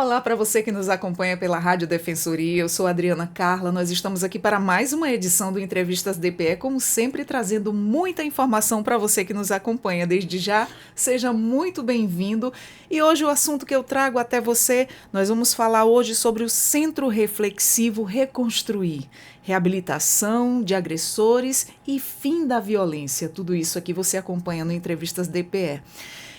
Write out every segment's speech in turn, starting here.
Olá para você que nos acompanha pela Rádio Defensoria, eu sou Adriana Carla, nós estamos aqui para mais uma edição do Entrevistas DPE, como sempre trazendo muita informação para você que nos acompanha. Desde já, seja muito bem-vindo e hoje o assunto que eu trago até você, nós vamos falar hoje sobre o Centro Reflexivo Reconstruir, reabilitação de agressores e fim da violência, tudo isso aqui você acompanha no Entrevistas DPE.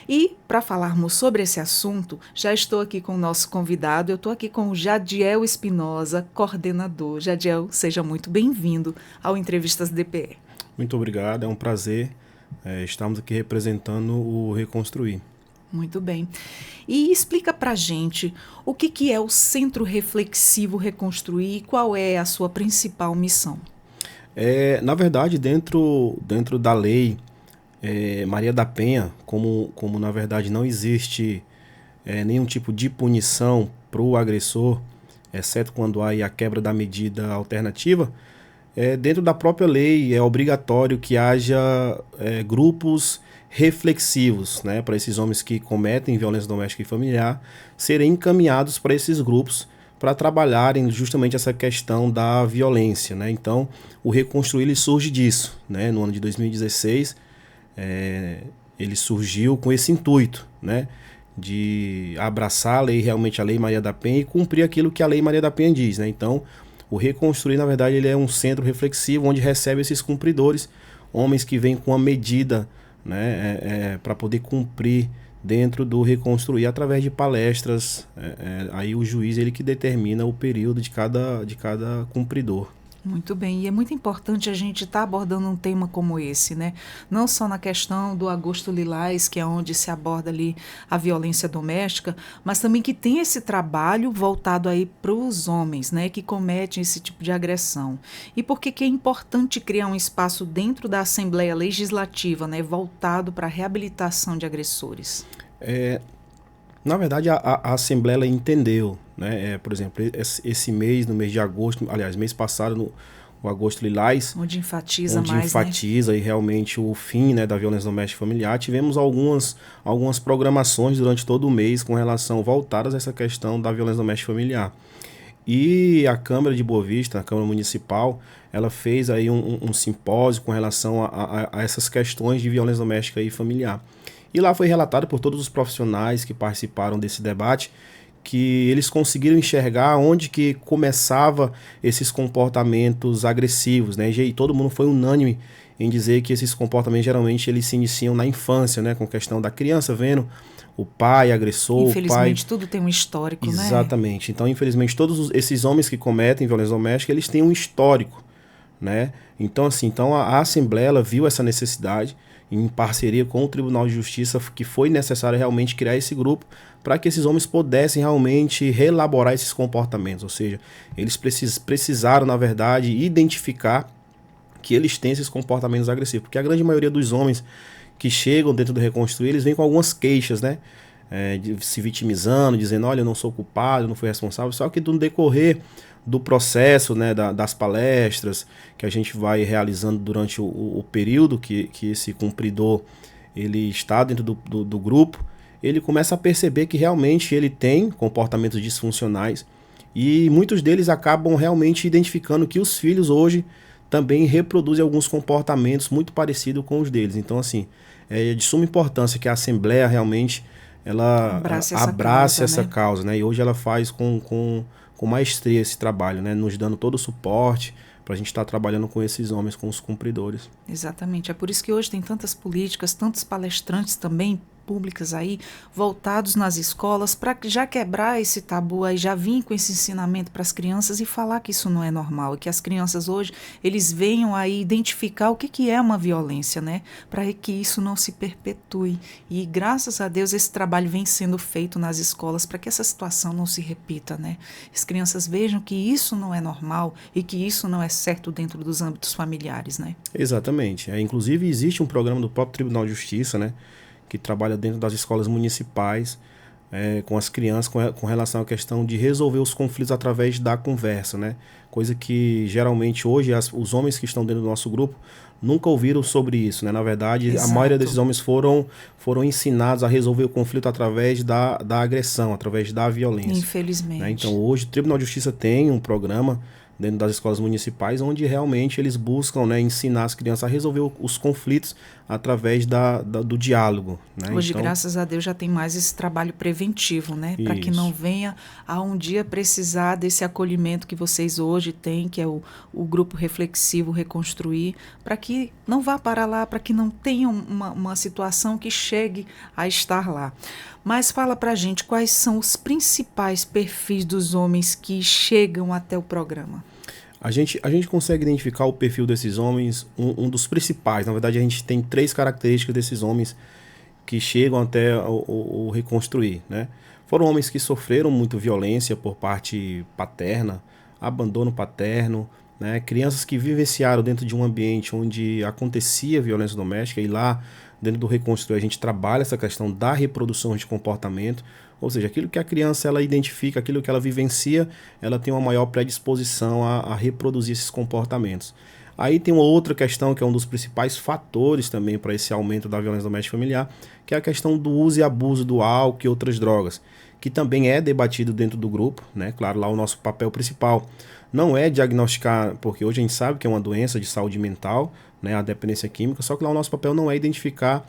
E, para falarmos sobre esse assunto, já estou aqui com o nosso convidado, eu estou aqui com o Jadiel Espinosa, coordenador. Jadiel, seja muito bem-vindo ao Entrevistas DPE. Muito obrigado, é um prazer estarmos aqui representando o Reconstruir. Muito bem. E explica para a gente o que é o Centro Reflexivo Reconstruir e qual é a sua principal missão. Na verdade, dentro da lei Maria da Penha, como na verdade não existe nenhum tipo de punição para o agressor, exceto quando há a quebra da medida alternativa, dentro da própria lei é obrigatório que haja grupos reflexivos, né, para esses homens que cometem violência doméstica e familiar serem encaminhados para esses grupos para trabalharem justamente essa questão da violência, né? Então, o Reconstruir ele surge disso, né? No ano de 2016, ele surgiu com esse intuito, né, de abraçar a lei, realmente a Lei Maria da Penha e cumprir aquilo que a Lei Maria da Penha diz, né? Então, o Reconstruir, na verdade, ele é um centro reflexivo onde recebe esses cumpridores, homens que vêm com a medida, né, para poder cumprir dentro do Reconstruir através de palestras. Aí o juiz ele que determina o período de cada cumpridor. Muito bem, e é muito importante a gente estar abordando um tema como esse, né? Não só na questão do Agosto Lilás, que é onde se aborda ali a violência doméstica, mas também que tem esse trabalho voltado aí para os homens, né? Que cometem esse tipo de agressão. E por que é importante criar um espaço dentro da Assembleia Legislativa, né? Voltado para a reabilitação de agressores? Na verdade, a Assembleia ela entendeu, né? Por exemplo, esse mês, no mês de agosto, aliás, mês passado, o Agosto Lilás, onde enfatiza onde mais, enfatiza, né, e realmente o fim, né, da violência doméstica e familiar, tivemos algumas programações durante todo o mês com relação voltadas a essa questão da violência doméstica e familiar. E a Câmara de Boa Vista, a Câmara Municipal, ela fez aí um simpósio com relação a essas questões de violência doméstica e familiar. E lá foi relatado por todos os profissionais que participaram desse debate que eles conseguiram enxergar onde que começava esses comportamentos agressivos, né? E todo mundo foi unânime em dizer que esses comportamentos geralmente eles se iniciam na infância, né? Com a questão da criança vendo o pai agressor, infelizmente, tudo tem um histórico, né? Exatamente. Então, infelizmente, todos esses homens que cometem violência doméstica, eles têm um histórico, né? Então, assim, a Assembleia ela viu essa necessidade em parceria com o Tribunal de Justiça, que foi necessário realmente criar esse grupo para que esses homens pudessem realmente reelaborar esses comportamentos. Ou seja, eles precisaram, na verdade, identificar que eles têm esses comportamentos agressivos. Porque a grande maioria dos homens que chegam dentro do Reconstruir, eles vêm com algumas queixas, né? Se vitimizando, dizendo, olha, eu não sou culpado, eu não fui responsável. Só que no decorrer do processo, né, das palestras que a gente vai realizando durante o período que esse cumpridor ele está dentro do grupo, ele começa a perceber que realmente ele tem comportamentos disfuncionais e muitos deles acabam realmente identificando que os filhos hoje também reproduzem alguns comportamentos muito parecidos com os deles. Então, assim, é de suma importância que a Assembleia realmente ela abrace essa causa, né? E hoje ela faz com maestria esse trabalho, né? Nos dando todo o suporte para a gente estar trabalhando com esses homens, com os cumpridores. Exatamente, é por isso que hoje tem tantas políticas, tantos palestrantes também públicas aí, voltados nas escolas, para já quebrar esse tabu aí, já vir com esse ensinamento para as crianças e falar que isso não é normal, e que as crianças hoje, eles venham aí identificar o que é uma violência, né, para que isso não se perpetue. E graças a Deus esse trabalho vem sendo feito nas escolas para que essa situação não se repita, né. As crianças vejam que isso não é normal e que isso não é certo dentro dos âmbitos familiares, né. Exatamente. Inclusive existe um programa do próprio Tribunal de Justiça, né, que trabalha dentro das escolas municipais, com as crianças com relação à questão de resolver os conflitos através da conversa, né? Coisa que geralmente hoje os homens que estão dentro do nosso grupo nunca ouviram sobre isso, né? Na verdade, Exato. a maioria desses homens foram ensinados a resolver o conflito através da agressão, através da violência. Infelizmente. Né? Então, hoje, o Tribunal de Justiça tem um programa dentro das escolas municipais, onde realmente eles buscam, né, ensinar as crianças a resolver os conflitos através do diálogo. Né? Hoje, então, graças a Deus, já tem mais esse trabalho preventivo, né? Para que não venha a um dia precisar desse acolhimento que vocês hoje têm, que é o grupo reflexivo Reconstruir, para que não vá para lá, para que não tenha uma situação que chegue a estar lá. Mas fala para a gente quais são os principais perfis dos homens que chegam até o programa. A gente consegue identificar o perfil desses homens, um dos principais. Na verdade, a gente tem 3 características desses homens que chegam até o Reconstruir. Né? Foram homens que sofreram muito violência por parte paterna, abandono paterno, né? Crianças que vivenciaram dentro de um ambiente onde acontecia violência doméstica, e lá, dentro do Reconstruir, a gente trabalha essa questão da reprodução de comportamento. Ou seja, aquilo que a criança ela identifica, aquilo que ela vivencia, ela tem uma maior predisposição a reproduzir esses comportamentos. Aí tem uma outra questão que é um dos principais fatores também para esse aumento da violência doméstica familiar, que é a questão do uso e abuso do álcool e outras drogas, que também é debatido dentro do grupo, né? Claro, lá o nosso papel principal não é diagnosticar, porque hoje a gente sabe que é uma doença de saúde mental, né, a dependência química, só que lá o nosso papel não é identificar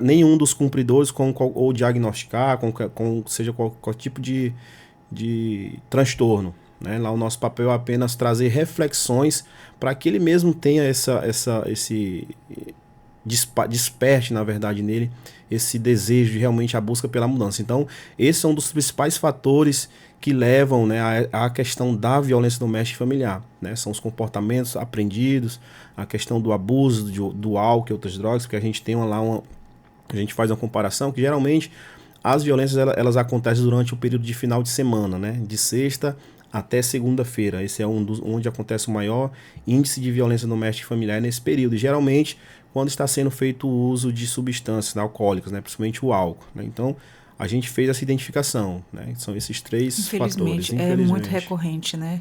nenhum dos cumpridores ou diagnosticar, seja qual tipo de transtorno. Né? Lá o nosso papel é apenas trazer reflexões para que ele mesmo tenha esse desperte, na verdade, nele, esse desejo de realmente a busca pela mudança. Então, esse é um dos principais fatores que levam, né, à questão da violência doméstica e familiar. Né? São os comportamentos aprendidos, a questão do abuso do álcool e outras drogas, porque a gente tem a gente faz uma comparação que geralmente as violências elas acontecem durante o período de final de semana, né? De sexta até segunda-feira. Esse é onde acontece o maior índice de violência doméstica e familiar nesse período. E geralmente quando está sendo feito o uso de substâncias, né, alcoólicas, né? Principalmente o álcool. Né? Então a gente fez essa identificação. Né? São esses 3 fatores. É muito recorrente, né?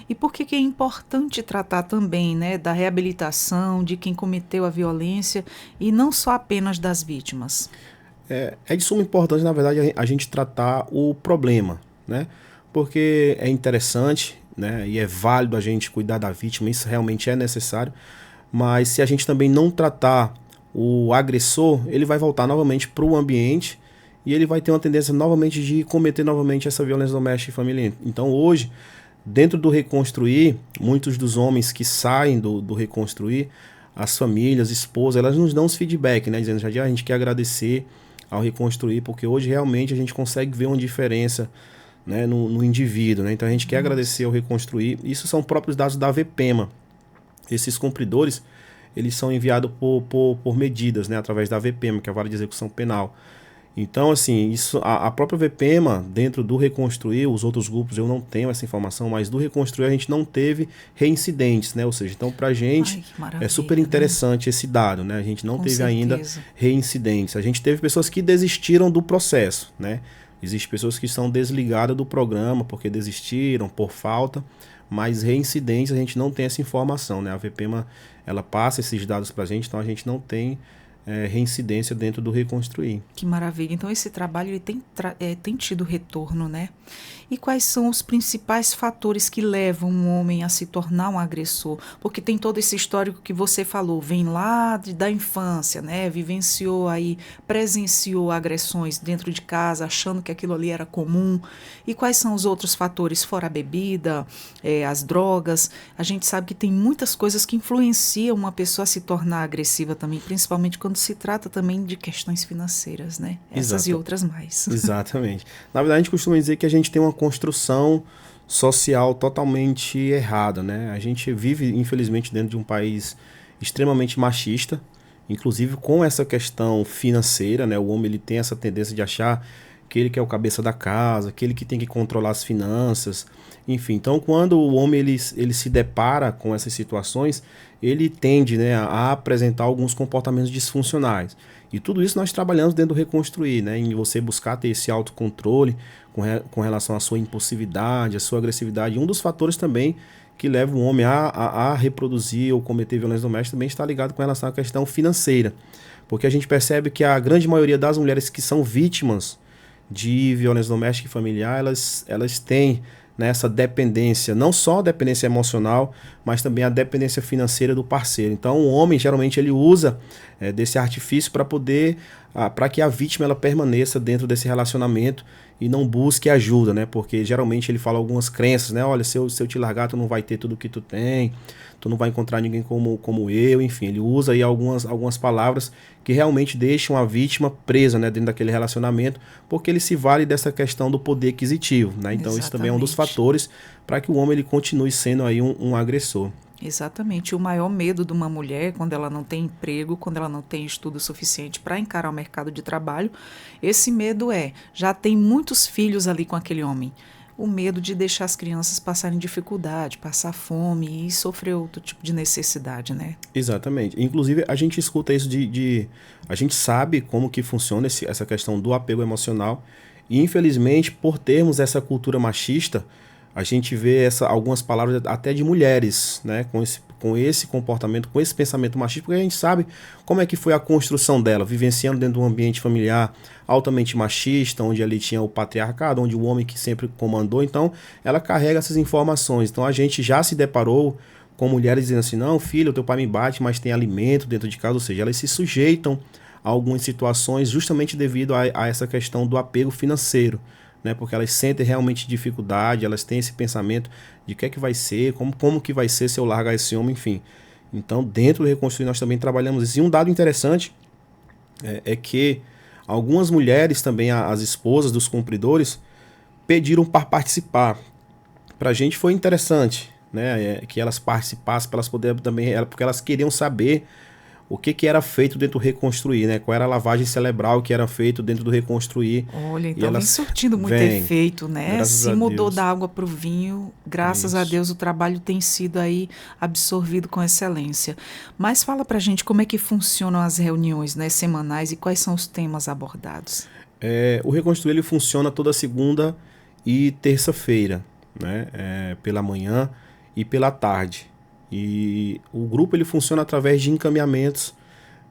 E por que é importante tratar também, né, da reabilitação de quem cometeu a violência e não só apenas das vítimas? É de suma importância, na verdade, a gente tratar o problema, né? Porque é interessante, né, e é válido a gente cuidar da vítima, isso realmente é necessário, mas se a gente também não tratar o agressor, ele vai voltar novamente para o ambiente e ele vai ter uma tendência novamente de cometer novamente essa violência doméstica e familiar. Então hoje, dentro do Reconstruir, muitos dos homens que saem do Reconstruir, as famílias, esposas, elas nos dão os feedback, né, dizendo já a gente quer agradecer ao Reconstruir, porque hoje realmente a gente consegue ver uma diferença, né, no indivíduo. Né? Então a gente quer agradecer ao Reconstruir. Isso são próprios dados da VPEMA. Esses cumpridores, eles são enviados por medidas, né, através da VPEMA, que é a Vara de Execução Penal. Então, assim, a própria VPEMA, dentro do Reconstruir, os outros grupos eu não tenho essa informação, mas do Reconstruir a gente não teve reincidentes, né? Ou seja, então pra gente é super interessante, né, esse dado, né? A gente não teve ainda reincidentes. A gente teve pessoas que desistiram do processo, né? Existem pessoas que são desligadas do programa porque desistiram, por falta, mas reincidentes a gente não tem essa informação, né? A VPEMA, ela passa esses dados pra gente, então a gente não tem reincidência dentro do Reconstruir. Que maravilha. Então esse trabalho ele tem tido retorno, né? E quais são os principais fatores que levam um homem a se tornar um agressor? Porque tem todo esse histórico que você falou, vem lá da infância, né? Vivenciou aí, presenciou agressões dentro de casa, achando que aquilo ali era comum. E quais são os outros fatores, fora a bebida, as drogas? A gente sabe que tem muitas coisas que influenciam uma pessoa a se tornar agressiva também, principalmente quando se trata também de questões financeiras, né? Essas e outras mais. Exatamente. Na verdade, a gente costuma dizer que a gente tem uma construção social totalmente errada, né? A gente vive, infelizmente, dentro de um país extremamente machista, inclusive com essa questão financeira, né? O homem ele tem essa tendência de achar aquele que é o cabeça da casa, aquele que tem que controlar as finanças, enfim. Então, quando o homem ele se depara com essas situações, ele tende, né, a apresentar alguns comportamentos disfuncionais. E tudo isso nós trabalhamos dentro do Reconstruir, né, em você buscar ter esse autocontrole com relação à sua impulsividade, à sua agressividade. E um dos fatores também que leva o homem a reproduzir ou cometer violência doméstica também está ligado com relação à questão financeira. Porque a gente percebe que a grande maioria das mulheres que são vítimas de violência doméstica e familiar, elas têm, né, essa dependência, não só a dependência emocional, mas também a dependência financeira do parceiro. Então o homem geralmente ele usa desse artifício para poder, para que a vítima ela permaneça dentro desse relacionamento e não busque ajuda, né? Porque geralmente ele fala algumas crenças, né? Olha, se eu te largar, tu não vai ter tudo que tu tem, tu não vai encontrar ninguém como eu, enfim. Ele usa aí algumas palavras que realmente deixam a vítima presa, né, dentro daquele relacionamento, porque ele se vale dessa questão do poder aquisitivo, né? Então Exatamente. isso também é um dos fatores para que o homem ele continue sendo aí um agressor. Exatamente. O maior medo de uma mulher, quando ela não tem emprego, quando ela não tem estudo suficiente para encarar o mercado de trabalho, esse medo já tem muitos filhos ali com aquele homem. O medo de deixar as crianças passarem dificuldade, passar fome e sofrer outro tipo de necessidade, né? Exatamente. Inclusive, a gente escuta isso a gente sabe como que funciona essa questão do apego emocional e, infelizmente, por termos essa cultura machista, a gente vê algumas palavras até de mulheres, né, com esse comportamento, com esse pensamento machista, porque a gente sabe como é que foi a construção dela, vivenciando dentro de um ambiente familiar altamente machista, onde ali tinha o patriarcado, onde o homem que sempre comandou, então ela carrega essas informações. Então a gente já se deparou com mulheres dizendo assim, não, filho, teu pai me bate, mas tem alimento dentro de casa, ou seja, elas se sujeitam a algumas situações justamente devido a essa questão do apego financeiro, né, porque elas sentem realmente dificuldade, elas têm esse pensamento de o que é que vai ser, como que vai ser se eu largar esse homem, enfim. Então, dentro do Reconstruir, nós também trabalhamos isso. E um dado interessante é que algumas mulheres também, as esposas dos cumpridores, pediram para participar. Para a gente foi interessante, né, que elas participassem, para elas poderem também, porque elas queriam saber o que era feito dentro do Reconstruir, né? Qual era a lavagem cerebral que era feito dentro do Reconstruir. Olha, então vem surtindo muito efeito, né? Se mudou da água para o vinho, graças a Deus o trabalho tem sido aí absorvido com excelência. Mas fala pra gente como é que funcionam as reuniões, né, semanais e quais são os temas abordados. O Reconstruir ele funciona toda segunda e terça-feira, né? Pela manhã e pela tarde. E o grupo ele funciona através de encaminhamentos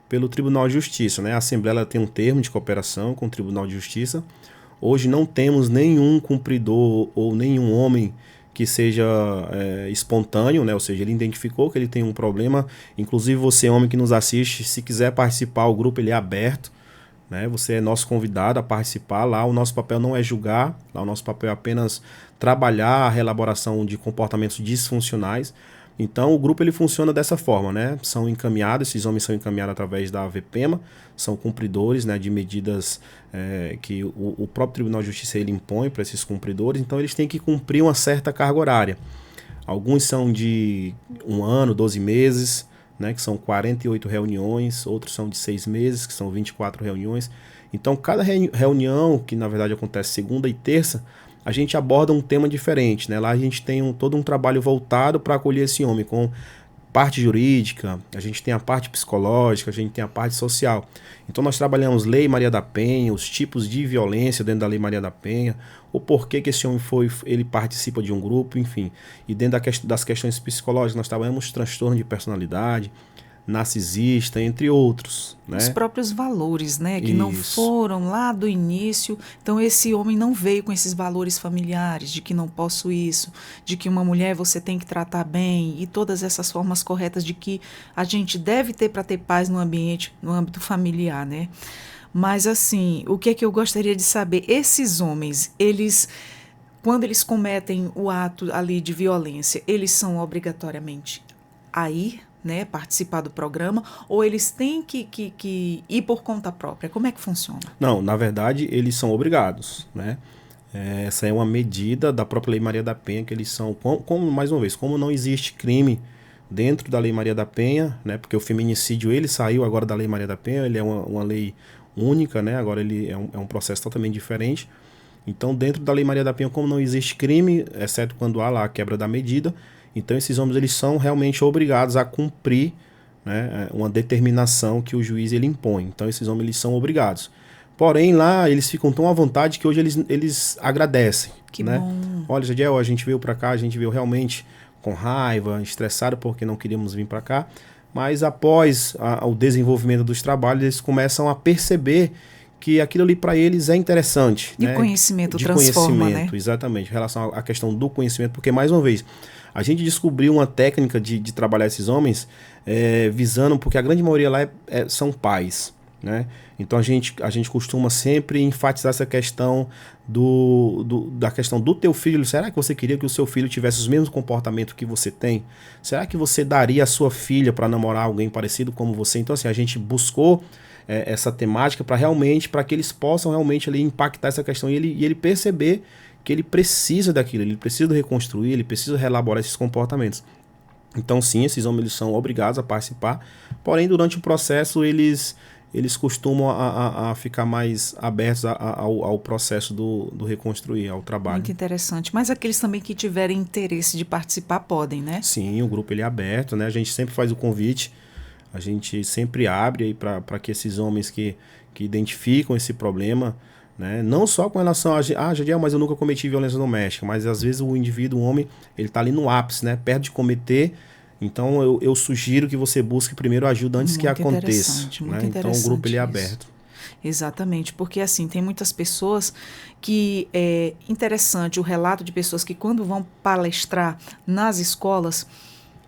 pelo Tribunal de Justiça, né? A Assembleia ela tem um termo de cooperação com o Tribunal de Justiça. Hoje não temos nenhum cumpridor ou nenhum homem que seja espontâneo, né? Ou seja, ele identificou que ele tem um problema. Inclusive você, homem que nos assiste, se quiser participar, o grupo ele é aberto, né? Você é nosso convidado a participar. Lá o nosso papel não é julgar, lá o nosso papel é apenas trabalhar a reelaboração de comportamentos disfuncionais. Então o grupo ele funciona dessa forma, né? São encaminhados, esses homens são encaminhados através da VPEMA, são cumpridores, né, de medidas que o próprio Tribunal de Justiça ele impõe para esses cumpridores, então eles têm que cumprir uma certa carga horária. Alguns são de 1 ano, 12 meses, né, que são 48 reuniões, outros são de 6 meses, que são 24 reuniões. Então cada reunião, que na verdade acontece segunda e terça, a gente aborda um tema diferente, né? Lá a gente tem todo um trabalho voltado para acolher esse homem, com parte jurídica, a gente tem a parte psicológica, a gente tem a parte social. Então nós trabalhamos Lei Maria da Penha, os tipos de violência dentro da Lei Maria da Penha, o porquê que esse homem ele participa de um grupo, enfim. E dentro das questões psicológicas nós trabalhamos transtorno de personalidade, narcisista, entre outros, né? Os próprios valores, né, que não foram lá do início. Então esse homem não veio com esses valores familiares de que não posso isso, de que uma mulher você tem que tratar bem e todas essas formas corretas de que a gente deve ter para ter paz no ambiente, no âmbito familiar, né? Mas assim, o que é que eu gostaria de saber? Esses homens, quando eles cometem o ato ali de violência, eles são obrigatoriamente a ir, né, participar do programa, ou eles têm que ir por conta própria? Como é que funciona? Não, na verdade, eles são obrigados, né? Essa é uma medida da própria Lei Maria da Penha, que eles são, mais uma vez, como não existe crime dentro da Lei Maria da Penha, né? Porque o feminicídio, ele saiu agora da Lei Maria da Penha, ele é uma lei única, né? Agora ele é um processo totalmente diferente. Então, dentro da Lei Maria da Penha, como não existe crime, exceto quando há lá a quebra da medida, então esses homens eles são realmente obrigados a cumprir, né, uma determinação que o juiz ele impõe. Então, esses homens eles são obrigados. Porém, lá eles ficam tão à vontade que hoje eles agradecem. Que né? bom. Olha, Jadiel, a gente veio para cá, a gente veio realmente com raiva, estressado porque não queríamos vir para cá. Mas após o desenvolvimento dos trabalhos, eles começam a perceber que aquilo ali para eles é interessante. E né? conhecimento de transforma, conhecimento, né? exatamente, em relação à questão do conhecimento, porque, mais uma vez, a gente descobriu uma técnica de trabalhar esses homens visando, porque a grande maioria lá são pais, né? Então a gente costuma sempre enfatizar essa questão da questão do teu filho. Será que você queria que o seu filho tivesse os mesmos comportamentos que você tem? Será que você daria a sua filha para namorar alguém parecido como você? Então assim, a gente buscou essa temática para que eles possam realmente ali impactar essa questão e ele perceber que ele precisa daquilo, ele precisa reconstruir, ele precisa reelaborar esses comportamentos. Então sim, esses homens eles são obrigados a participar, porém durante o processo eles costumam a ficar mais abertos ao processo do reconstruir, ao trabalho. Muito interessante. Mas aqueles também que tiverem interesse de participar podem, né? Sim, o grupo ele é aberto, né? A gente sempre faz o convite, a gente sempre abre aí para que esses homens que identificam esse problema, né? Não só com relação a Jadiel, mas eu nunca cometi violência doméstica, mas às vezes o indivíduo, o homem, ele está ali no ápice, né? Perto de cometer. Então eu sugiro que você busque primeiro ajuda antes que aconteça. Muito né? Então o grupo ele é isso. aberto. Exatamente, porque assim, tem muitas pessoas que é interessante o relato de pessoas que quando vão palestrar nas escolas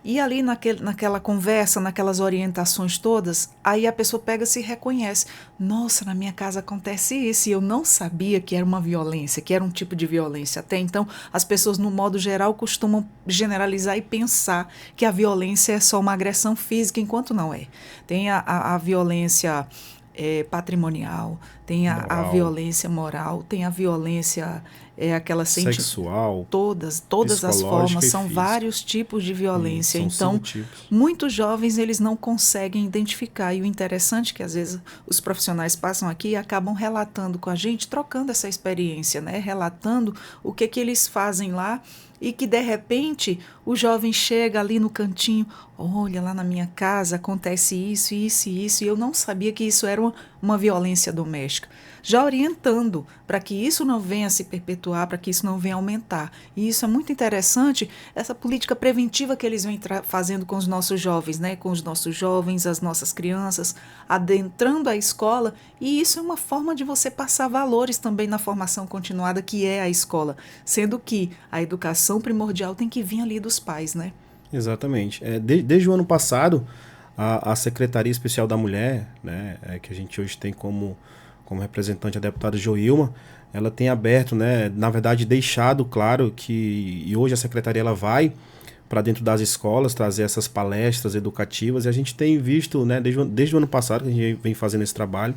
e ali naquela conversa, naquelas orientações todas, aí a pessoa pega e se reconhece. Nossa, na minha casa acontece isso e eu não sabia que era uma violência, que era um tipo de violência. Até então, as pessoas, no modo geral, costumam generalizar e pensar que a violência é só uma agressão física, enquanto não é. Tem a violência patrimonial, tem a violência moral, tem a violência aquela sexual, todas as formas, são vários tipos de violência. Então, muitos jovens eles não conseguem identificar. E o interessante é que às vezes os profissionais passam aqui e acabam relatando com a gente, trocando essa experiência, né? Relatando o que eles fazem lá. E que, de repente, o jovem chega ali no cantinho, olha, lá na minha casa acontece isso, isso e isso, e eu não sabia que isso era uma violência doméstica. Já orientando para que isso não venha a se perpetuar, para que isso não venha a aumentar. E isso é muito interessante, essa política preventiva que eles vêm fazendo com os nossos jovens, né? Com os nossos jovens, as nossas crianças, adentrando a escola. E isso é uma forma de você passar valores também na formação continuada, que é a escola. Sendo que a educação primordial tem que vir ali dos pais, né? Exatamente. Desde o ano passado, a Secretaria Especial da Mulher, né, que a gente hoje tem como representante a deputada Joilma, ela tem aberto, né, na verdade deixado claro que e hoje a Secretaria ela vai para dentro das escolas trazer essas palestras educativas e a gente tem visto, né, desde o ano passado que a gente vem fazendo esse trabalho.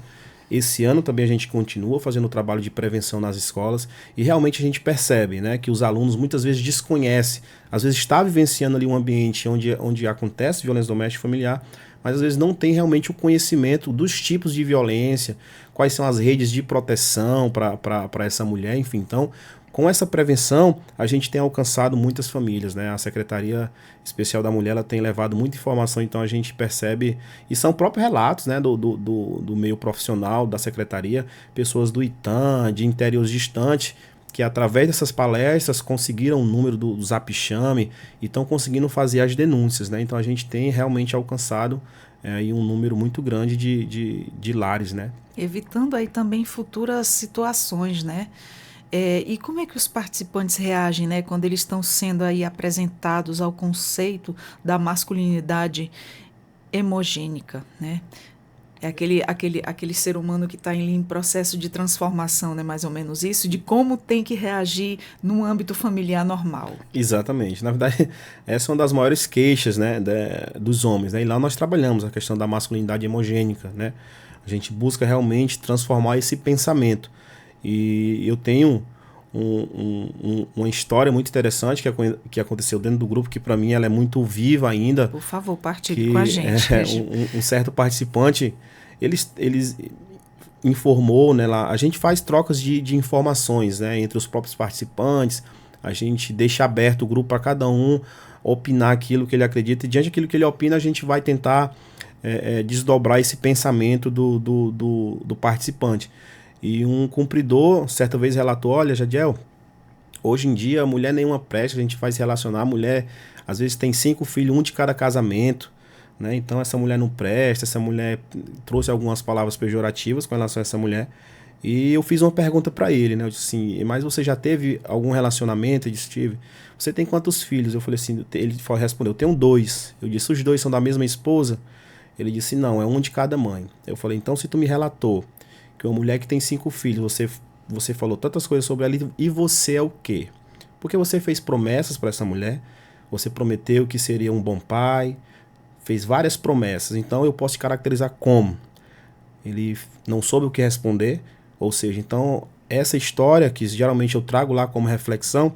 Esse ano também a gente continua fazendo o trabalho de prevenção nas escolas e realmente a gente percebe, né, que os alunos muitas vezes desconhecem, às vezes está vivenciando ali um ambiente onde acontece violência doméstica e familiar, mas às vezes não tem realmente o conhecimento dos tipos de violência, quais são as redes de proteção para essa mulher, enfim. Então, com essa prevenção, a gente tem alcançado muitas famílias, né? A Secretaria Especial da Mulher ela tem levado muita informação, então a gente percebe, e são próprios relatos, né, do meio profissional da Secretaria, pessoas do ITAM, de interiores distantes, que através dessas palestras conseguiram o número do Zapixame e estão conseguindo fazer as denúncias, né? Então a gente tem realmente alcançado aí um número muito grande de lares, né? Evitando aí também futuras situações, né? E como é que os participantes reagem, né, quando eles estão sendo aí apresentados ao conceito da masculinidade hemogênica, né? É aquele ser humano que está em processo de transformação, né? Mais ou menos isso, de como tem que reagir num âmbito familiar normal. Exatamente. Na verdade, essa é uma das maiores queixas, né, dos homens, né? E lá nós trabalhamos a questão da masculinidade hemogênica, né? A gente busca realmente transformar esse pensamento. E eu tenho uma história muito interessante que aconteceu dentro do grupo, que para mim ela é muito viva ainda. Por favor, partilhe com a gente. Um certo participante, informou, né, lá, a gente faz trocas de informações, né, entre os próprios participantes, a gente deixa aberto o grupo para cada um opinar aquilo que ele acredita, e diante daquilo que ele opina, a gente vai tentar desdobrar esse pensamento do participante. E um cumpridor, certa vez, relatou, olha, Jadiel, hoje em dia, mulher nenhuma presta, a gente vai se relacionar, a mulher, às vezes, tem 5 filhos, um de cada casamento, né? Então, essa mulher não presta, essa mulher trouxe algumas palavras pejorativas com relação a essa mulher. E eu fiz uma pergunta para ele, né? Eu disse assim, mas você já teve algum relacionamento? Ele disse, tive. Você tem quantos filhos? Eu falei assim, ele respondeu, eu tenho 2. Eu disse, os 2 são da mesma esposa? Ele disse, não, é um de cada mãe. Eu falei, então se tu me relatou que uma mulher que tem 5 filhos, você falou tantas coisas sobre ela, e você é o quê? Porque você fez promessas para essa mulher, você prometeu que seria um bom pai, fez várias promessas, então eu posso te caracterizar como? Ele não soube o que responder, ou seja, então essa história que geralmente eu trago lá como reflexão,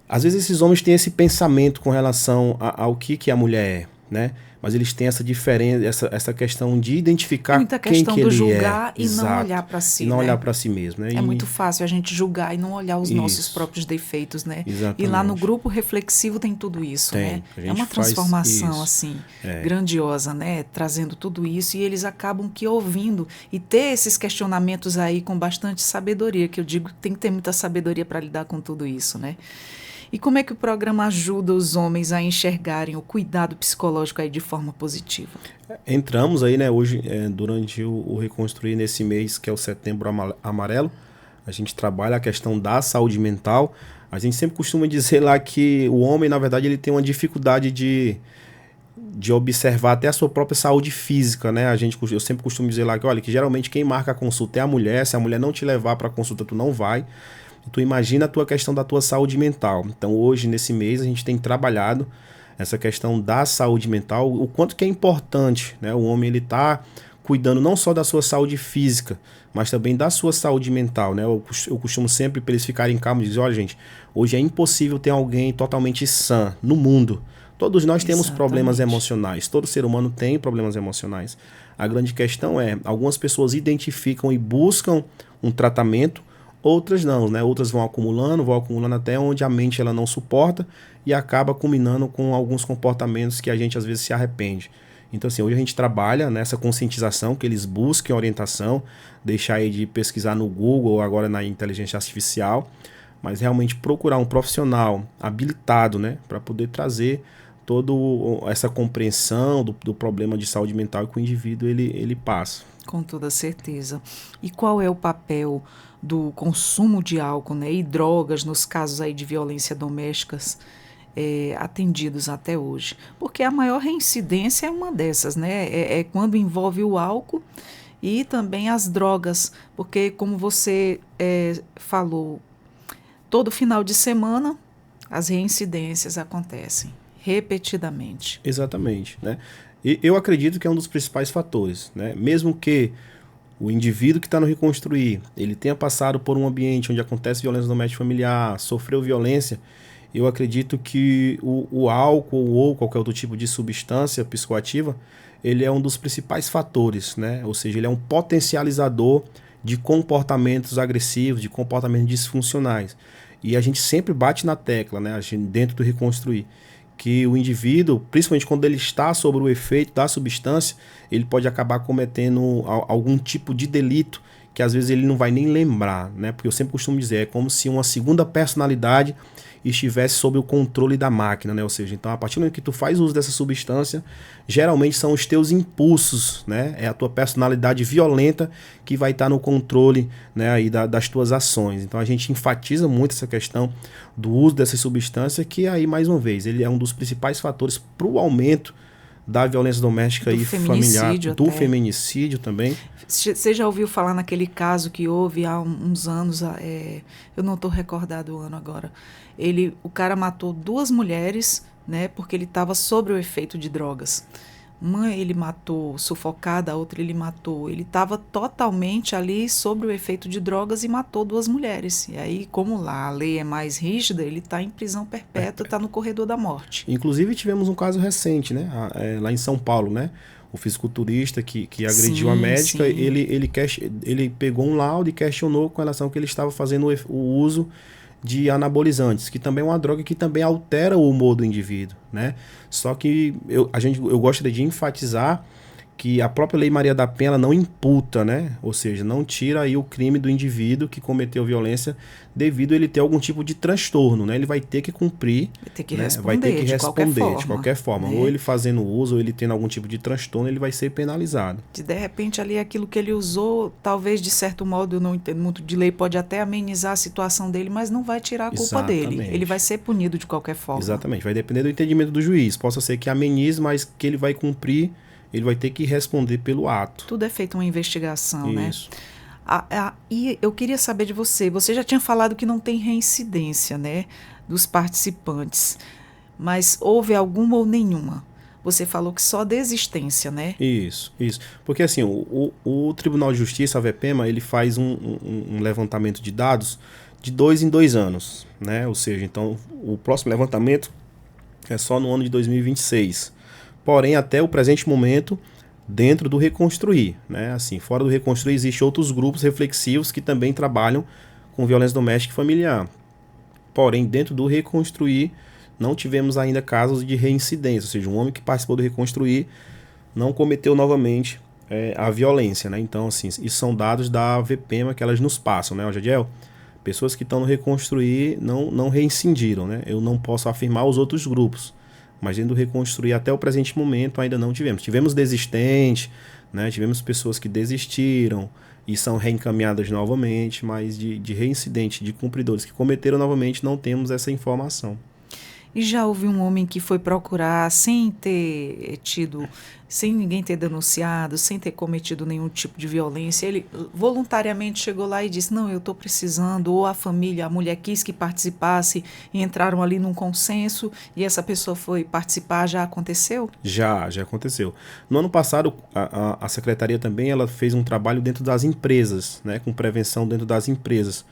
às vezes esses homens têm esse pensamento com relação ao que a mulher é, né? Mas eles têm essa diferença, essa questão de identificar muita quem questão que do ele julgar é. e Exato. não olhar para si, e não né? olhar para si mesmo, né? É muito fácil a gente julgar e não olhar os nossos Isso. próprios defeitos, né? Exatamente. E lá no grupo reflexivo tem tudo isso, Tem. né? A gente É uma faz transformação, isso. assim, grandiosa, né? Trazendo tudo isso, e eles acabam que ouvindo e ter esses questionamentos aí com bastante sabedoria, que eu digo que tem que ter muita sabedoria para lidar com tudo isso, né? E como é que o programa ajuda os homens a enxergarem o cuidado psicológico aí de forma positiva? Entramos aí, né, hoje, durante o Reconstruir, nesse mês, que é o Setembro Amarelo, a gente trabalha a questão da saúde mental. A gente sempre costuma dizer lá que o homem, na verdade, ele tem uma dificuldade de observar até a sua própria saúde física, né? Eu sempre costumo dizer lá que, olha, que geralmente quem marca a consulta é a mulher, se a mulher não te levar para a consulta, tu não vai. Tu imagina a tua questão da tua saúde mental. Então hoje, nesse mês, a gente tem trabalhado essa questão da saúde mental, o quanto que é importante, né? O homem, ele tá cuidando não só da sua saúde física, mas também da sua saúde mental, né? Eu costumo sempre, para eles ficarem calmos, dizer, olha gente, hoje é impossível ter alguém totalmente sã no mundo. Todos nós temos problemas emocionais, todo ser humano tem problemas emocionais. A grande questão é, algumas pessoas identificam e buscam um tratamento, outras não, né? Outras vão acumulando até onde a mente ela não suporta e acaba culminando com alguns comportamentos que a gente às vezes se arrepende. Então assim, hoje a gente trabalha nessa conscientização, que eles busquem orientação, deixar aí de pesquisar no Google ou agora na inteligência artificial, mas realmente procurar um profissional habilitado, né? Para poder trazer toda essa compreensão do problema de saúde mental que o indivíduo ele passa. Com toda certeza. E qual é o papel do consumo de álcool, né, e drogas nos casos aí de violência domésticas atendidos até hoje? Porque a maior reincidência é uma dessas, né? É quando envolve o álcool e também as drogas, porque como você falou, todo final de semana as reincidências acontecem repetidamente. Exatamente, né? E eu acredito que é um dos principais fatores, né? Mesmo que o indivíduo que está no Reconstruir, ele tenha passado por um ambiente onde acontece violência doméstica familiar, sofreu violência, eu acredito que o álcool ou qualquer outro tipo de substância psicoativa, ele é um dos principais fatores, né? Ou seja, ele é um potencializador de comportamentos agressivos, de comportamentos disfuncionais. E a gente sempre bate na tecla, né? A gente, dentro do Reconstruir, que o indivíduo, principalmente quando ele está sob o efeito da substância, ele pode acabar cometendo algum tipo de delito que às vezes ele não vai nem lembrar, né? Porque eu sempre costumo dizer, é como se uma segunda personalidade estivesse sob o controle da máquina, né? Ou seja, então a partir do momento que tu faz uso dessa substância, geralmente são os teus impulsos, né? É a tua personalidade violenta que vai estar no controle, né, aí das tuas ações. Então a gente enfatiza muito essa questão do uso dessa substância, que aí, mais uma vez, ele é um dos principais fatores para o aumento da violência doméstica e familiar, do feminicídio também. Você já ouviu falar naquele caso que houve há uns anos, eu não estou recordado o ano agora, o cara matou 2 mulheres, né, porque ele estava sob o efeito de drogas. Uma ele matou sufocada, a outra ele matou. Ele estava totalmente ali sob o efeito de drogas e matou 2 mulheres. E aí, como lá a lei é mais rígida, ele está em prisão perpétua, está no corredor da morte. Inclusive tivemos um caso recente, né, lá em São Paulo, né? o fisiculturista que agrediu a médica, sim. ele pegou um laudo e questionou com relação ao que ele estava fazendo o uso de anabolizantes, que também é uma droga que também altera o humor do indivíduo, né? Só que eu gostaria de enfatizar que a própria Lei Maria da Penha ela não imputa, né? Ou seja, não tira aí o crime do indivíduo que cometeu violência devido a ele ter algum tipo de transtorno, né? Ele vai ter que cumprir, Vai ter que né? responder, Vai ter que responder de qualquer forma. Né? Ou ele fazendo uso, ou ele tendo algum tipo de transtorno, ele vai ser penalizado. De repente ali aquilo que ele usou, talvez de certo modo, eu não entendo muito de lei, pode até amenizar a situação dele, mas não vai tirar a culpa dele. Ele vai ser punido de qualquer forma. Exatamente, vai depender do entendimento do juiz. Possa ser que amenize, mas que ele vai cumprir, ele vai ter que responder pelo ato. Tudo é feito uma investigação, Isso. né? E eu queria saber de você. Você já tinha falado que não tem reincidência, né, dos participantes, mas houve alguma ou nenhuma? Você falou que só desistência, né? Isso. Porque assim, o Tribunal de Justiça, a VPEMA, ele faz um levantamento de dados de 2 em 2 anos, né? Ou seja, então o próximo levantamento é só no ano de 2026. Porém, até o presente momento, dentro do Reconstruir, né? Assim, fora do Reconstruir, existem outros grupos reflexivos que também trabalham com violência doméstica e familiar. Porém, dentro do Reconstruir, não tivemos ainda casos de reincidência, ou seja, um homem que participou do Reconstruir não cometeu novamente a violência, né? Então, assim, isso são dados da VPEMA que elas nos passam, né, Jadiel? Pessoas que estão no Reconstruir não reincidiram, né? Eu não posso afirmar os outros grupos. Mas dentro do Reconstruir, até o presente momento, ainda não tivemos. Tivemos desistentes, né? Tivemos pessoas que desistiram e são reencaminhadas novamente, mas de reincidente, de cumpridores que cometeram novamente, não temos essa informação. E já houve um homem que foi procurar sem ninguém ter denunciado, sem ter cometido nenhum tipo de violência. Ele voluntariamente chegou lá e disse, não, eu estou precisando, ou a família, a mulher quis que participasse e entraram ali num consenso e essa pessoa foi participar, já aconteceu? Já aconteceu. No ano passado, a Secretaria também ela fez um trabalho dentro das empresas, né, com prevenção dentro das empresas.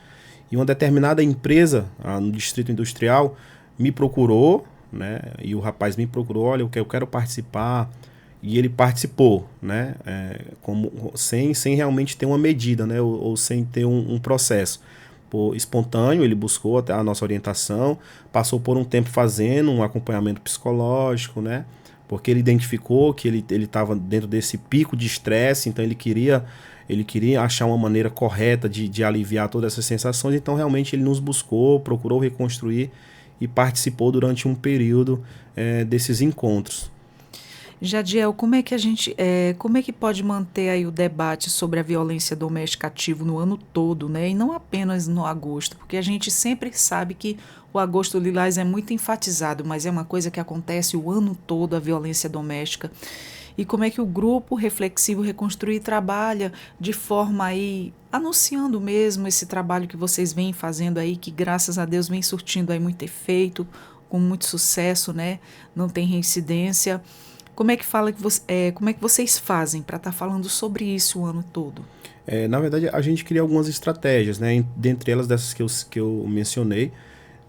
E uma determinada empresa, no Distrito Industrial, me procurou, né? E o rapaz me procurou, olha, eu quero participar. E ele participou, né? Sem realmente ter uma medida, né? Ou sem ter um processo. Espontâneo, ele buscou até a nossa orientação, passou por um tempo fazendo um acompanhamento psicológico, né? Porque ele identificou que ele estava dentro desse pico de estresse, então ele queria achar uma maneira correta de aliviar todas essas sensações, então realmente ele nos buscou, procurou reconstruir e participou durante um período desses encontros. Jadiel, como é que pode manter aí o debate sobre a violência doméstica ativa no ano todo, né? E não apenas no agosto, porque a gente sempre sabe que o agosto lilás é muito enfatizado, mas é uma coisa que acontece o ano todo, a violência doméstica. E como é que o grupo reflexivo Reconstruir trabalha de forma aí, anunciando mesmo esse trabalho que vocês vêm fazendo aí, que graças a Deus vem surtindo aí muito efeito, com muito sucesso, né? Não tem reincidência. Como é que vocês fazem para estar falando sobre isso o ano todo? Na verdade, a gente cria algumas estratégias, né? Dentre elas dessas que eu mencionei,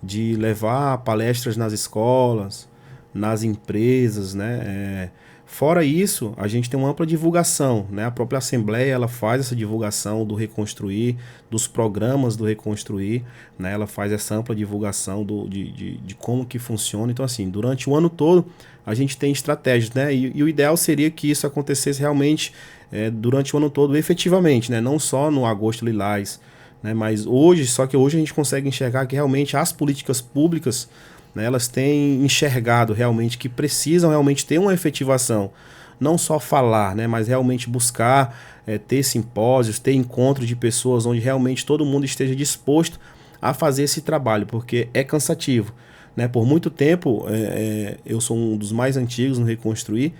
de levar palestras nas escolas, nas empresas, né? Fora isso, a gente tem uma ampla divulgação, né? A própria Assembleia ela faz essa divulgação do Reconstruir, dos programas do Reconstruir, né? Ela faz essa ampla divulgação de como que funciona. Então, assim, durante o ano todo, a gente tem estratégias, né? E o ideal seria que isso acontecesse realmente durante o ano todo, efetivamente, né? Não só no agosto lilás, né? Mas hoje a gente consegue enxergar que realmente as políticas públicas, né, elas têm enxergado realmente que precisam realmente ter uma efetivação, não só falar, né, mas realmente buscar ter simpósios, ter encontros de pessoas onde realmente todo mundo esteja disposto a fazer esse trabalho, porque é cansativo, né? Por muito tempo, eu sou um dos mais antigos no Reconstruir,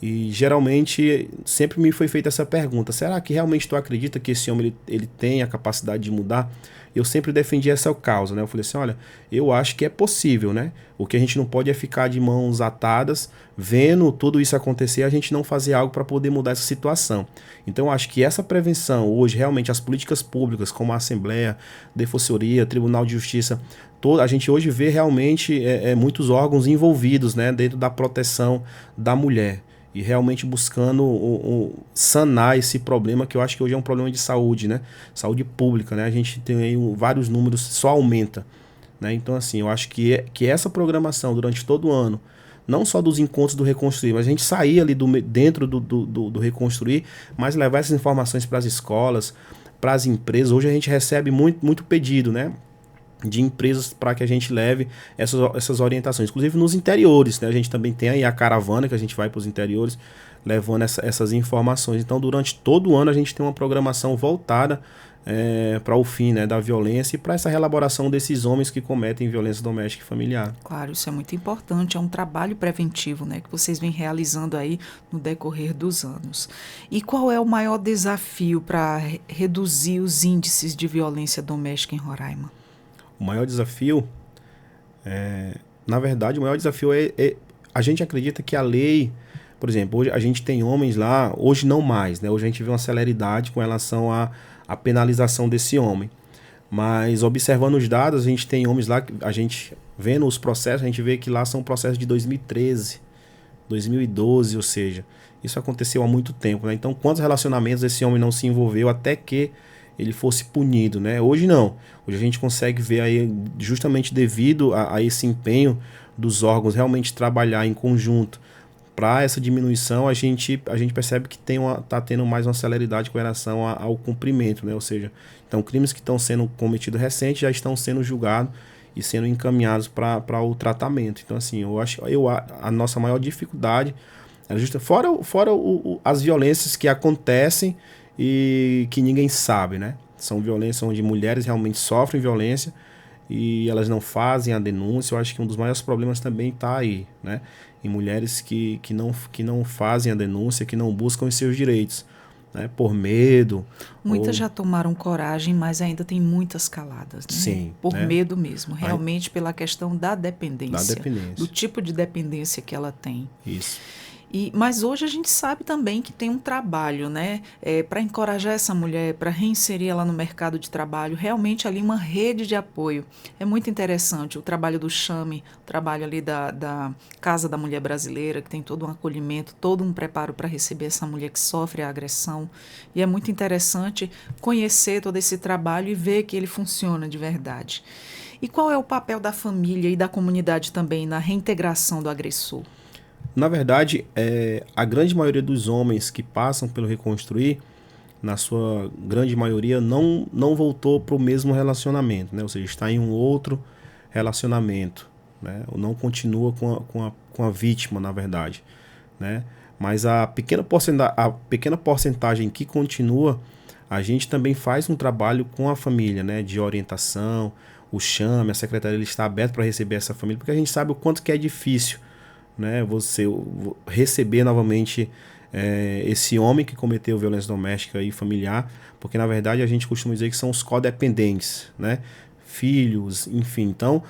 e geralmente sempre me foi feita essa pergunta, será que realmente tu acredita que esse homem ele tem a capacidade de mudar? Eu sempre defendi essa causa, né? Eu falei assim, olha, eu acho que é possível, né? O que a gente não pode é ficar de mãos atadas, vendo tudo isso acontecer, a gente não fazer algo para poder mudar essa situação. Então eu acho que essa prevenção, hoje, realmente, as políticas públicas, como a Assembleia, Defensoria, Tribunal de Justiça, a gente hoje vê realmente muitos órgãos envolvidos, né, dentro da proteção da mulher. e realmente buscando sanar esse problema, que eu acho que hoje é um problema de saúde, né? Saúde pública, né? A gente tem aí vários números, só aumenta, né? Então, assim, eu acho que essa programação durante todo o ano, não só dos encontros do Reconstruir, mas a gente sair ali dentro do Reconstruir, mas levar essas informações para as escolas, para as empresas. Hoje a gente recebe muito pedido, né? De empresas para que a gente leve essas orientações, inclusive nos interiores, né? A gente também tem aí a caravana que a gente vai para os interiores levando essas informações. Então, durante todo o ano a gente tem uma programação voltada para o fim, né, da violência e para essa reelaboração desses homens que cometem violência doméstica e familiar. Claro, isso é muito importante, é um trabalho preventivo, né, que vocês vêm realizando aí no decorrer dos anos. E qual é o maior desafio para reduzir os índices de violência doméstica em Roraima? O maior desafio, na verdade, o maior desafio a gente acredita que a lei, por exemplo, hoje a gente tem homens lá, hoje não mais, né? Hoje a gente vê uma celeridade com relação à penalização desse homem. Mas observando os dados, a gente tem homens lá, a gente vendo os processos, a gente vê que lá são processos de 2013, 2012, ou seja, isso aconteceu há muito tempo, né? Então, quantos relacionamentos esse homem não se envolveu até que ele fosse punido, né? Hoje não. Hoje a gente consegue ver aí, justamente devido a esse empenho dos órgãos realmente trabalhar em conjunto para essa diminuição, a gente percebe que está tendo mais uma celeridade com relação ao cumprimento, né? Ou seja, então crimes que estão sendo cometidos recentes já estão sendo julgados e sendo encaminhados para o tratamento. Então, assim, eu acho a nossa maior dificuldade é fora as violências que acontecem e que ninguém sabe, né? São violências onde mulheres realmente sofrem violência e elas não fazem a denúncia. Eu acho que um dos maiores problemas também está aí, né? Em mulheres que não fazem a denúncia, que não buscam os seus direitos, né? Por medo. Muitas já tomaram coragem, mas ainda tem muitas caladas, né? Sim. Por né? medo mesmo, realmente pela questão da dependência. Da dependência. Do tipo de dependência que ela tem. Isso. Mas hoje a gente sabe também que tem um trabalho, né, para encorajar essa mulher, para reinserir ela no mercado de trabalho, realmente ali uma rede de apoio. É muito interessante o trabalho do Chame, o trabalho ali da Casa da Mulher Brasileira, que tem todo um acolhimento, todo um preparo para receber essa mulher que sofre a agressão. E é muito interessante conhecer todo esse trabalho e ver que ele funciona de verdade. E qual é o papel da família e da comunidade também na reintegração do agressor? Na verdade, a grande maioria dos homens que passam pelo Reconstruir, na sua grande maioria, não voltou para o mesmo relacionamento, né? Ou seja, está em um outro relacionamento, né? Ou não continua com a vítima, na verdade, né? Mas a pequena porcentagem que continua, a gente também faz um trabalho com a família, né? De orientação, o Chame, a secretaria ele está aberto para receber essa família, porque a gente sabe o quanto que é difícil, né, você receber novamente esse homem que cometeu violência doméstica e familiar, porque na verdade a gente costuma dizer que são os codependentes, né, filhos, enfim. Então,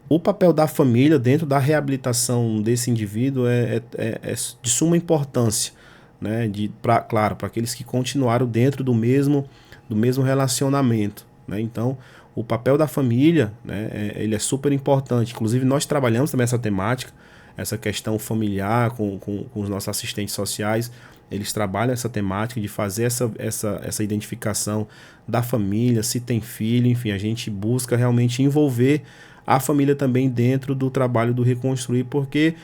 o papel da família dentro da reabilitação desse indivíduo é de suma importância, né, claro, para aqueles que continuaram dentro do mesmo relacionamento, né. Então, o papel da família, né, ele é super importante. Inclusive, nós trabalhamos também essa temática, essa questão familiar com os nossos assistentes sociais. Eles trabalham essa temática de fazer essa identificação da família, se tem filho, enfim, a gente busca realmente envolver a família também dentro do trabalho do Reconstruir, porque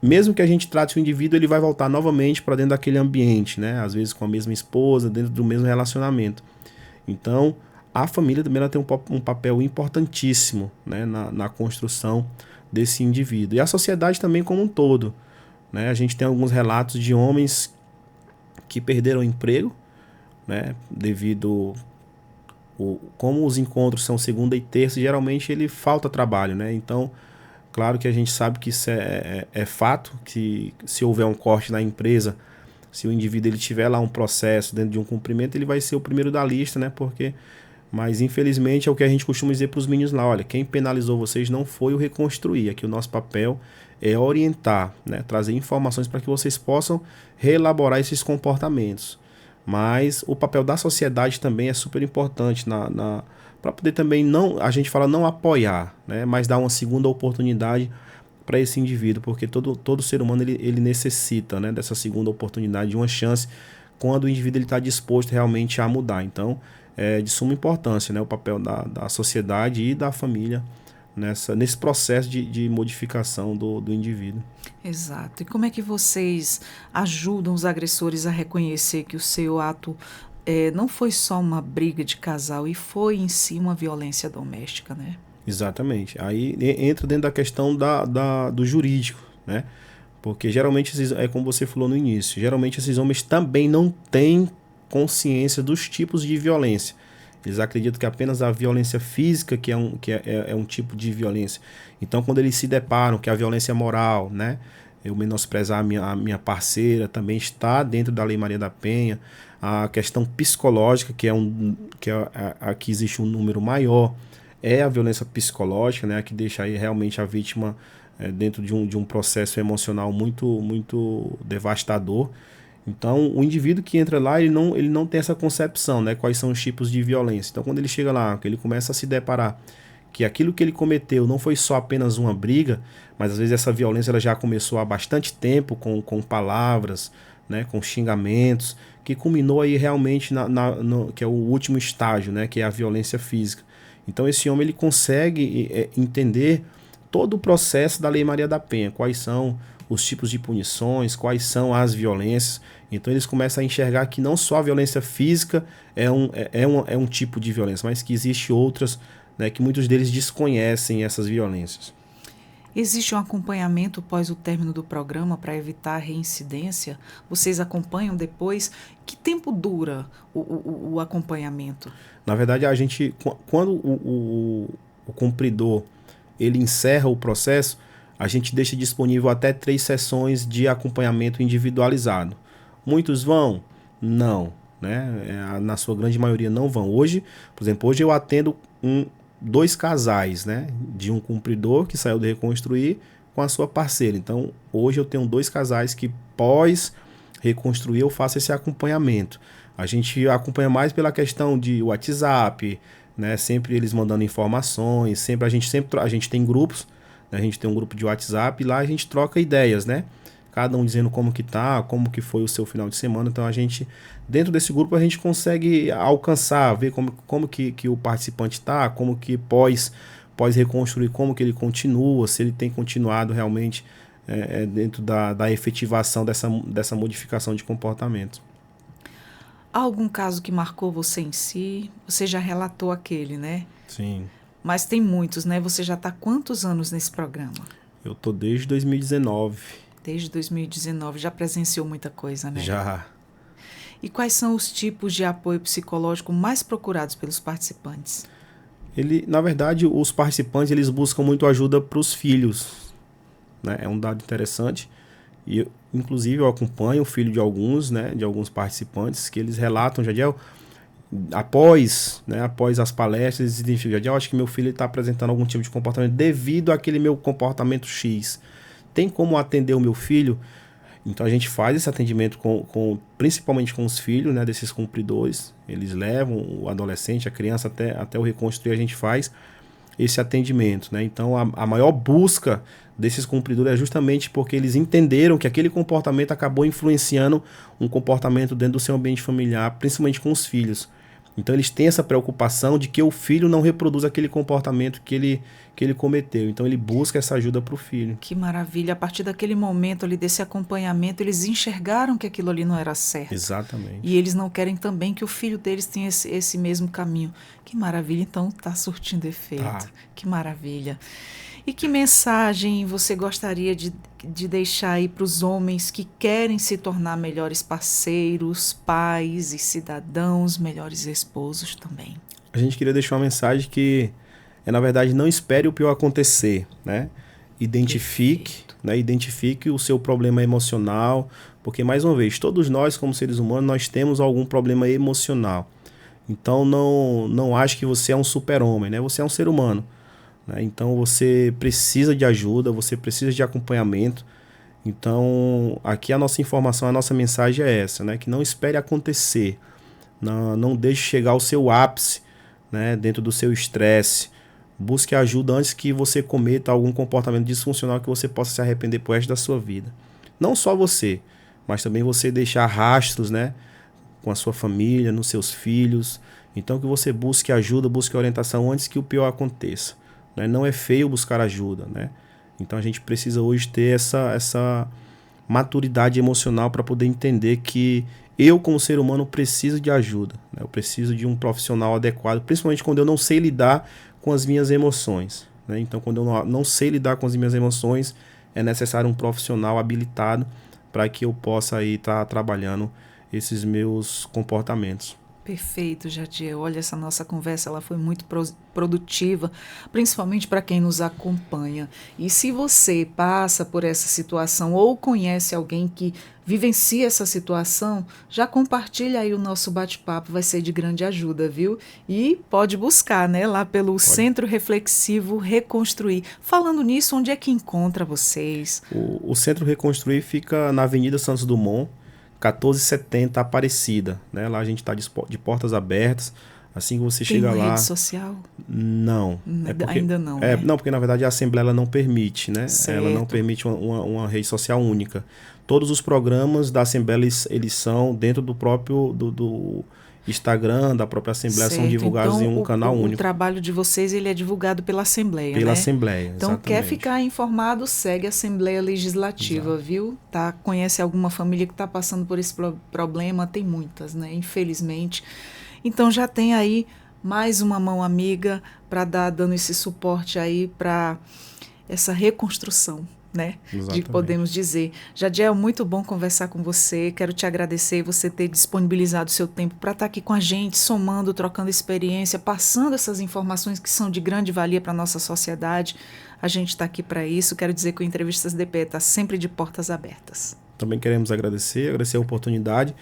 mesmo que a gente trate o indivíduo, ele vai voltar novamente para dentro daquele ambiente, né? Às vezes com a mesma esposa, dentro do mesmo relacionamento. Então, a família também ela tem um papel importantíssimo, né, na construção desse indivíduo. E a sociedade também como um todo, né? A gente tem alguns relatos de homens que perderam o emprego, né, devido como os encontros são segunda e terça, geralmente ele falta trabalho, né? Então, claro que a gente sabe que isso é fato, que se houver um corte na empresa, se o indivíduo ele tiver lá um processo dentro de um cumprimento, ele vai ser o primeiro da lista, né? Mas infelizmente é o que a gente costuma dizer para os meninos lá: olha, quem penalizou vocês não foi o Reconstruir, aqui o nosso papel é orientar, né, trazer informações para que vocês possam reelaborar esses comportamentos. Mas o papel da sociedade também é super importante para poder também, a gente fala não apoiar, né, mas dar uma segunda oportunidade para esse indivíduo, porque todo ser humano ele necessita, né, dessa segunda oportunidade, de uma chance, quando o indivíduo está disposto realmente a mudar. Então, é de suma importância, né, o papel da sociedade e da família nesse processo de modificação do indivíduo. Exato. E como é que vocês ajudam os agressores a reconhecer que o seu ato não foi só uma briga de casal e foi em si uma violência doméstica, né? Exatamente. Aí entra dentro da questão do jurídico, né? Porque geralmente, é como você falou no início, geralmente esses homens também não têm consciência dos tipos de violência. Eles acreditam que apenas a violência física que é um tipo de violência. Então, quando eles se deparam que a violência moral, né, eu menosprezar a minha parceira, também está dentro da Lei Maria da Penha. A questão psicológica, que existe um número maior, é a violência psicológica, né, que deixa aí realmente a vítima dentro de um processo emocional muito, muito devastador. Então, o indivíduo que entra lá, ele não tem essa concepção, né, quais são os tipos de violência. Então, quando ele chega lá, que ele começa a se deparar que aquilo que ele cometeu não foi só apenas uma briga, mas às vezes essa violência ela já começou há bastante tempo com palavras, né, com xingamentos, que culminou aí realmente que é o último estágio, né, que é a violência física. Então, esse homem ele consegue entender todo o processo da Lei Maria da Penha, quais são os tipos de punições, quais são as violências. Então eles começam a enxergar que não só a violência física é um tipo de violência, mas que existe outras, né, que muitos deles desconhecem essas violências. Existe um acompanhamento após o término do programa para evitar a reincidência? Vocês acompanham depois? Que tempo dura o acompanhamento? Na verdade, quando o cumpridor ele encerra o processo, a gente deixa disponível até 3 sessões de acompanhamento individualizado. Muitos vão? Não, né? Na sua grande maioria não vão. Hoje, por exemplo, eu atendo 2 casais, né? De um cumpridor que saiu de reconstruir com a sua parceira. Então, hoje eu tenho 2 casais que pós reconstruir eu faço esse acompanhamento. A gente acompanha mais pela questão de WhatsApp, né? Sempre eles mandando informações, a gente tem grupos. A gente tem um grupo de WhatsApp e lá a gente troca ideias, né? Cada um dizendo como que tá, como que foi o seu final de semana. Então dentro desse grupo a gente consegue alcançar, ver como que o participante tá, como que pós reconstruir, como que ele continua, se ele tem continuado realmente dentro da efetivação dessa modificação de comportamento. Há algum caso que marcou você em si? Você já relatou aquele, né? Sim. Mas tem muitos, né? Você já está há quantos anos nesse programa? Eu tô desde 2019. Desde 2019. Já presenciou muita coisa, né? Já. E quais são os tipos de apoio psicológico mais procurados pelos participantes? Na verdade, os participantes eles buscam muito ajuda para os filhos, né? É um dado interessante. E inclusive eu acompanho o filho de alguns, né? De alguns participantes que eles relatam, Jadiel, após as palestras, eles identificam, eu acho que meu filho está apresentando algum tipo de comportamento devido àquele meu comportamento X. Tem como atender o meu filho? Então a gente faz esse atendimento principalmente com os filhos, né, desses cumpridores. Eles levam o adolescente, a criança até o reconstruir, a gente faz esse atendimento, né? Então a maior busca desses cumpridores é justamente porque eles entenderam que aquele comportamento acabou influenciando um comportamento dentro do seu ambiente familiar, principalmente com os filhos. Então eles têm essa preocupação de que o filho não reproduza aquele comportamento que ele cometeu. Então ele busca essa ajuda para o filho. Que maravilha. A partir daquele momento ali, desse acompanhamento, eles enxergaram que aquilo ali não era certo. Exatamente. E eles não querem também que o filho deles tenha esse mesmo caminho. Que maravilha. Então está surtindo efeito. Que maravilha. E que mensagem você gostaria de deixar aí para os homens que querem se tornar melhores parceiros, pais e cidadãos, melhores esposos também? A gente queria deixar uma mensagem que na verdade, não espere o pior acontecer, né? Identifique o seu problema emocional, porque, mais uma vez, todos nós, como seres humanos, nós temos algum problema emocional. Então, não ache que você é um super-homem, né? Você é um ser humano. Né? Então você precisa de ajuda, você precisa de acompanhamento. Então aqui a nossa informação, a nossa mensagem é essa, né? Que não espere acontecer, não deixe chegar ao seu ápice, né? Dentro do seu estresse, Busque ajuda antes que você cometa algum comportamento disfuncional que você possa se arrepender pro resto da sua vida. Não só você, mas também você deixar rastros, né, com a sua família, nos seus filhos. Então que você busque ajuda, busque orientação antes que o pior aconteça. Né? Não é feio buscar ajuda, né? Então a gente precisa hoje ter essa maturidade emocional para poder entender que eu, como ser humano, preciso de ajuda. Né? Eu preciso de um profissional adequado, principalmente quando eu não sei lidar com as minhas emoções. Né? Então, quando eu não sei lidar com as minhas emoções, é necessário um profissional habilitado para que eu possa estar trabalhando esses meus comportamentos. Perfeito, Jadiel. Olha, essa nossa conversa ela foi muito produtiva, principalmente para quem nos acompanha. E se você passa por essa situação ou conhece alguém que vivencia essa situação, já compartilha aí o nosso bate-papo, vai ser de grande ajuda, viu? E pode buscar, né, lá pelo Centro Reflexivo Reconstruir. Falando nisso, onde é que encontra vocês? O Centro Reconstruir fica na Avenida Santos Dumont, 1470 Aparecida, né? Lá a gente está de portas abertas. Assim que você chega lá... Tem rede social? Não. Ainda não, né? Não, porque na verdade a Assembleia ela não permite, né? Certo. Ela não permite uma rede social única. Todos os programas da Assembleia, eles são dentro do próprio do Instagram, da própria Assembleia, certo. São divulgados então, em um canal único. O trabalho de vocês ele é divulgado pela Assembleia, Pela né? Assembleia, então, exatamente. Quer ficar informado, segue a Assembleia Legislativa, exato. Viu? Tá? Conhece alguma família que está passando por esse problema? Tem muitas, né? Infelizmente. Então, já tem aí mais uma mão amiga para dando esse suporte aí para essa reconstrução, né? De que podemos dizer. Jadiel, muito bom conversar com você. Quero te agradecer você ter disponibilizado o seu tempo para estar aqui com a gente, somando, trocando experiência, passando essas informações que são de grande valia para a nossa sociedade. A gente está aqui para isso. Quero dizer que o Entrevistas DPE está sempre de portas abertas. Também queremos agradecer a oportunidade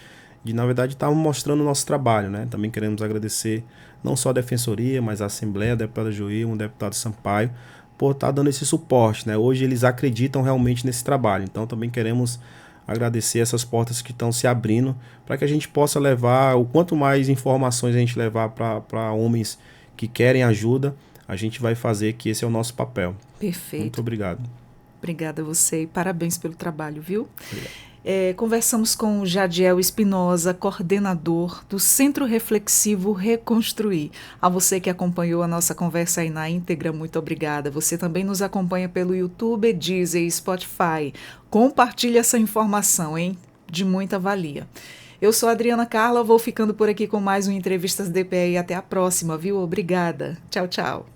de, na verdade, estar mostrando o nosso trabalho, né? Também queremos agradecer não só a Defensoria, mas a Assembleia, a deputada Joilma, o deputado Sampaio, por estar dando esse suporte, né? Hoje eles acreditam realmente nesse trabalho, então também queremos agradecer essas portas que estão se abrindo para que a gente possa levar, o quanto mais informações a gente levar para homens que querem ajuda, a gente vai fazer, que esse é o nosso papel. Perfeito. Muito obrigado. Obrigada a você e parabéns pelo trabalho, viu? Obrigado. Conversamos com o Jadiel Espinosa, coordenador do Centro Reflexivo Reconstruir. A você que acompanhou a nossa conversa aí na íntegra, muito obrigada. Você também nos acompanha pelo YouTube, Deezer e Spotify. Compartilhe essa informação, hein? De muita valia. Eu sou a Adriana Carla, vou ficando por aqui com mais um Entrevistas DPE e até a próxima, viu? Obrigada. Tchau, tchau.